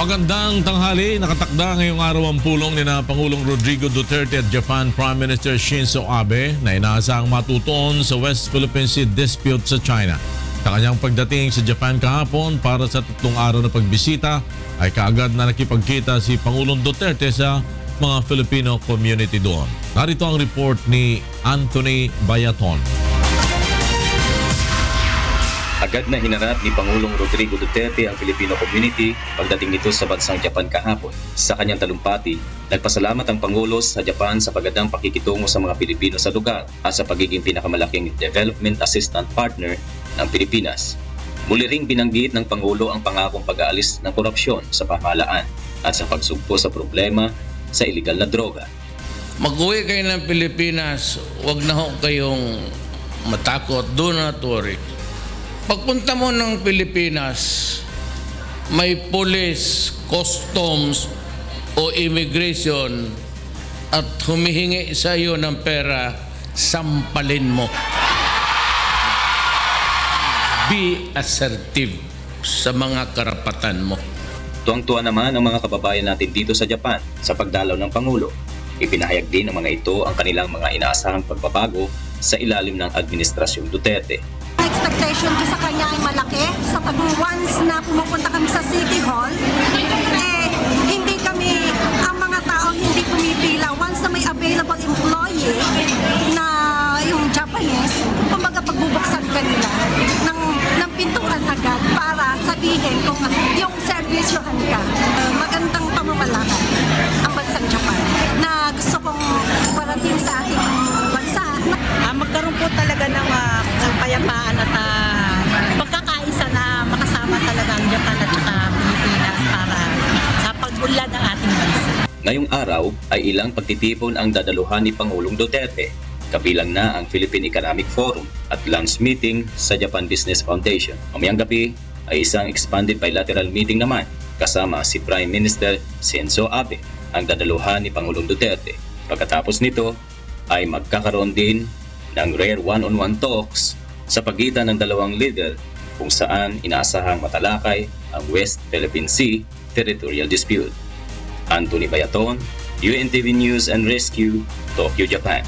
Magandang tanghali, nakatakda ngayong araw ang pulong ni na Pangulong Rodrigo Duterte at Japan Prime Minister Shinzo Abe na inaasahang matutuon sa West Philippine Sea dispute sa China. Sa kanyang pagdating sa Japan kahapon para sa 3 araw na pagbisita ay kaagad na nakipagkita si Pangulong Duterte sa mga Filipino community doon. Narito ang report ni Anthony Bayaton. Agad na hinarap ni Pangulong Rodrigo Duterte ang Filipino community pagdating nito sa bansang Japan kahapon. Sa kanyang talumpati, nagpasalamat ang Pangulo sa Japan sa pagandang pakikitungo sa mga Pilipino sa lugar at sa pagiging pinakamalaking development assistant partner ng Pilipinas. Muli ring binanggit ng Pangulo ang pangakong pag-aalis ng korupsyon sa pamahalaan at sa pagsugpo sa problema sa iligal na droga. Mag-uwi kayo ng Pilipinas, huwag na ho kayong matakot, do not worry. Pagpunta mo ng Pilipinas, may police, customs o immigration at humihingi sa iyo ng pera, sampalin mo. Be assertive sa mga karapatan mo. Tuwang-tuwa naman ang mga kababayan natin dito sa Japan sa pagdalaw ng Pangulo. Ipinahayag din ng mga ito ang kanilang mga inaasahang pagbabago sa ilalim ng Administrasyong Duterte. Expectation ko sa kanya ay malaki. Sa once na pumupunta kami sa City Hall, hindi kami, ang mga tao hindi pumipila. Once na may available employee na yung Japanese, kumbaga pagbubuksan kanila ng pintuan agad para sabihin kung yung servisyohan ka. Magandang pamamalakad ang bansang Japan na gusto kong parating sa ating bansa. Magkaroon po talaga ng kapayapaan at pagkakaisa na makasama talaga ang Japan at saka Pilipinas para sa pag-unlad ng ating bansa. Ngayong araw ay ilang pagtitipon ang dadaluhan ni Pangulong Duterte. Kabilang na ang Philippine Economic Forum at lunch meeting sa Japan Business Foundation. Mamayang gabi ay isang expanded bilateral meeting naman kasama si Prime Minister Shinzo Abe ang dadaluhan ni Pangulong Duterte. Pagkatapos nito ay magkakaroon din ng rare one-on-one talks sa pagitan ng dalawang leader kung saan inaasahang matalakay ang West Philippine Sea territorial dispute. Anthony Bayaton, UNTV News and Rescue, Tokyo, Japan.